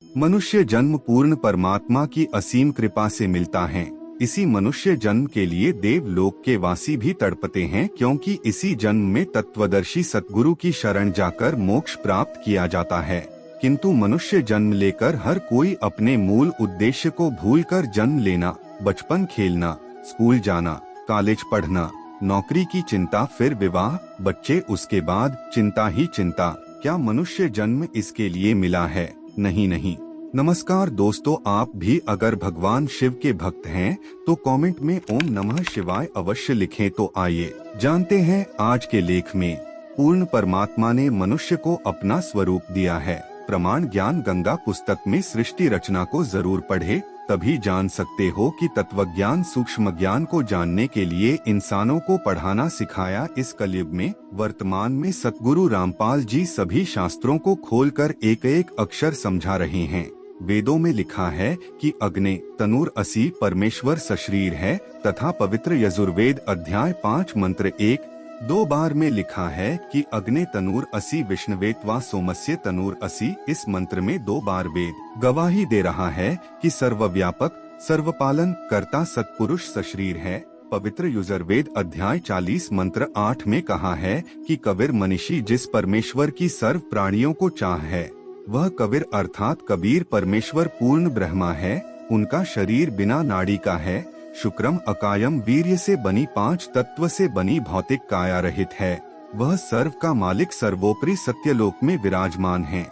मनुष्य जन्म पूर्ण परमात्मा की असीम कृपा से मिलता है। इसी मनुष्य जन्म के लिए देवलोक के वासी भी तड़पते हैं, क्योंकि इसी जन्म में तत्वदर्शी सतगुरु की शरण जाकर मोक्ष प्राप्त किया जाता है। किंतु मनुष्य जन्म लेकर हर कोई अपने मूल उद्देश्य को भूलकर जन्म लेना, बचपन खेलना, स्कूल जाना, कॉलेज पढ़ना, नौकरी की चिंता, फिर विवाह, बच्चे, उसके बाद चिंता ही चिंता। क्या मनुष्य जन्म इसके लिए मिला है? नहीं नहीं। नमस्कार दोस्तों, आप भी अगर भगवान शिव के भक्त हैं तो कमेंट में ओम नमः शिवाय अवश्य लिखें। तो आइए जानते हैं आज के लेख में। पूर्ण परमात्मा ने मनुष्य को अपना स्वरूप दिया है। प्रमाण ज्ञान गंगा पुस्तक में सृष्टि रचना को जरूर पढ़े, तभी जान सकते हो कि तत्वज्ञान सूक्ष्म ज्ञान को जानने के लिए इंसानों को पढ़ाना सिखाया। इस कलयुग में वर्तमान में सतगुरु रामपाल जी सभी शास्त्रों को खोलकर एक एक अक्षर समझा रहे हैं। वेदों में लिखा है कि अग्ने तनुर असी परमेश्वर सशरीर है, तथा पवित्र यजुर्वेद अध्याय 5 मंत्र 1-2 बार में लिखा है कि अग्ने तनूर असी विष्णुवेत्वा सोमस्य तनूर असी। इस मंत्र में 2 बार वेद गवाही दे रहा है कि सर्वव्यापक सर्वपालन कर्ता सतपुरुष सशरीर है। पवित्र यजुर्वेद अध्याय 40 मंत्र 8 में कहा है कि कबीर मनीषी जिस परमेश्वर की सर्व प्राणियों को चाह है, वह कबीर अर्थात कबीर परमेश्वर पूर्ण ब्रह्मा है। उनका शरीर बिना नाड़ी का है, शुक्रम अकायम वीर्य से बनी 5 तत्व से बनी भौतिक काया रहित है। वह सर्व का मालिक सर्वोपरि सत्यलोक में विराजमान है।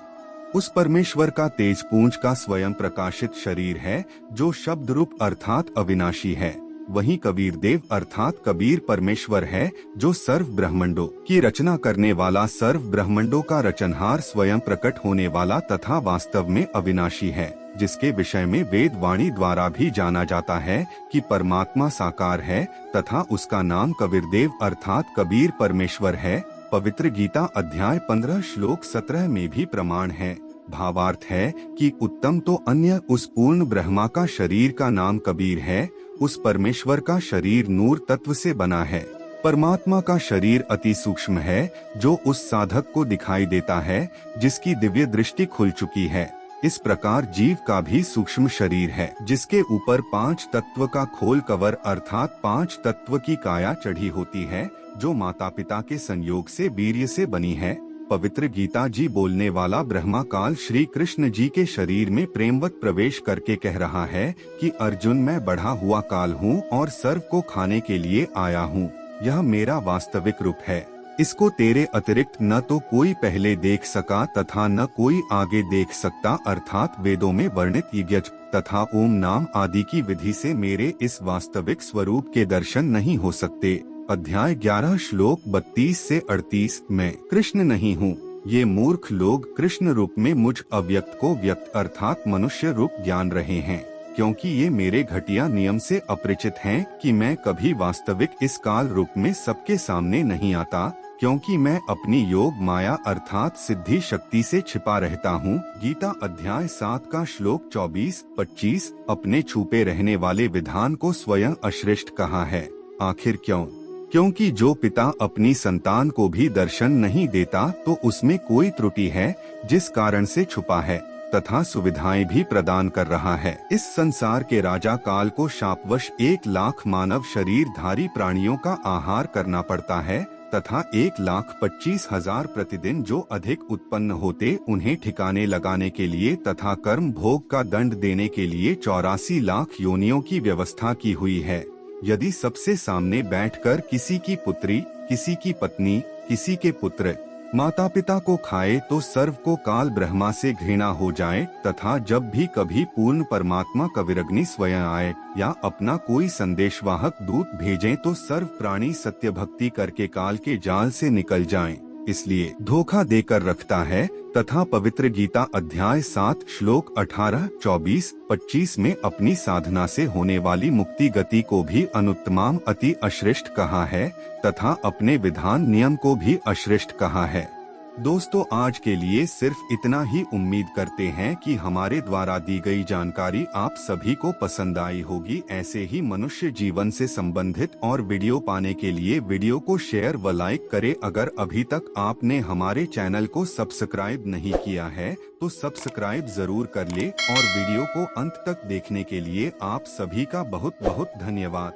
उस परमेश्वर का तेजपुंज का स्वयं प्रकाशित शरीर है, जो शब्द रूप अर्थात अविनाशी है। वहीं कबीर देव अर्थात कबीर परमेश्वर है, जो सर्व ब्रह्मांडों की रचना करने वाला, सर्व ब्रह्मांडों का रचनहार, स्वयं प्रकट होने वाला तथा वास्तव में अविनाशी है, जिसके विषय में वेद वाणी द्वारा भी जाना जाता है कि परमात्मा साकार है तथा उसका नाम कबीर देव अर्थात कबीर परमेश्वर है। पवित्र गीता अध्याय 15 श्लोक 17 में भी प्रमाण है। भावार्थ है कि उत्तम तो अन्य उस पूर्ण ब्रह्मा का शरीर का नाम कबीर है। उस परमेश्वर का शरीर नूर तत्व से बना है। परमात्मा का शरीर अति सूक्ष्म है, जो उस साधक को दिखाई देता है जिसकी दिव्य दृष्टि खुल चुकी है। इस प्रकार जीव का भी सूक्ष्म शरीर है, जिसके ऊपर 5 तत्व का खोल कवर अर्थात 5 तत्व की काया चढ़ी होती है, जो माता पिता के संयोग से वीर्य से बनी है। पवित्र गीता जी बोलने वाला ब्रह्मा काल श्री कृष्ण जी के शरीर में प्रेमवत प्रवेश करके कह रहा है कि अर्जुन, मैं बढ़ा हुआ काल हूँ और सर्व को खाने के लिए आया हूँ। यह मेरा वास्तविक रूप है। इसको तेरे अतिरिक्त न तो कोई पहले देख सका तथा न कोई आगे देख सकता। अर्थात वेदों में वर्णित यज्ञ तथा ओम नाम आदि की विधि से मेरे इस वास्तविक स्वरूप के दर्शन नहीं हो सकते। अध्याय 11 श्लोक 32 से 38। मैं कृष्ण नहीं हूँ। ये मूर्ख लोग कृष्ण रूप में मुझ अव्यक्त को व्यक्त अर्थात मनुष्य रूप ज्ञान रहे हैं, क्योंकि ये मेरे घटिया नियम से अपरिचित हैं कि मैं कभी वास्तविक इस काल रूप में सबके सामने नहीं आता, क्योंकि मैं अपनी योग माया अर्थात सिद्धि शक्ति से छिपा रहता हूँ। गीता अध्याय 7 का श्लोक 24-25। अपने छुपे रहने वाले विधान को स्वयं अश्रेष्ठ कहा है। आखिर क्यों? क्योंकि जो पिता अपनी संतान को भी दर्शन नहीं देता तो उसमें कोई त्रुटि है, जिस कारण से छुपा है तथा सुविधाएं भी प्रदान कर रहा है। इस संसार के राजा काल को शापवश 1 लाख मानव शरीरधारी प्राणियों का आहार करना पड़ता है तथा 1,25,000 प्रतिदिन जो अधिक उत्पन्न होते उन्हें ठिकाने लगाने के लिए तथा कर्म भोग का दंड देने के लिए 84 लाख योनियों की व्यवस्था की हुई है। यदि सबसे सामने बैठकर किसी की पुत्री, किसी की पत्नी, किसी के पुत्र माता पिता को खाए तो सर्व को काल ब्रह्मा से घृणा हो जाए तथा जब भी कभी पूर्ण परमात्मा कविरग्नि स्वयं आए या अपना कोई संदेशवाहक दूत भेजें तो सर्व प्राणी सत्य भक्ति करके काल के जाल से निकल जाएं। इसलिए धोखा देकर रखता है तथा पवित्र गीता अध्याय 7 श्लोक 18, 24, 25 में अपनी साधना से होने वाली मुक्ति गति को भी अनुत्तमाम अति अश्रेष्ठ कहा है तथा अपने विधान नियम को भी अश्रेष्ठ कहा है। दोस्तों, आज के लिए सिर्फ इतना ही। उम्मीद करते हैं कि हमारे द्वारा दी गई जानकारी आप सभी को पसंद आई होगी। ऐसे ही मनुष्य जीवन से संबंधित और वीडियो पाने के लिए वीडियो को शेयर व लाइक करें। अगर अभी तक आपने हमारे चैनल को सब्सक्राइब नहीं किया है तो सब्सक्राइब जरूर कर ले और वीडियो को अंत तक देखने के लिए आप सभी का बहुत बहुत धन्यवाद।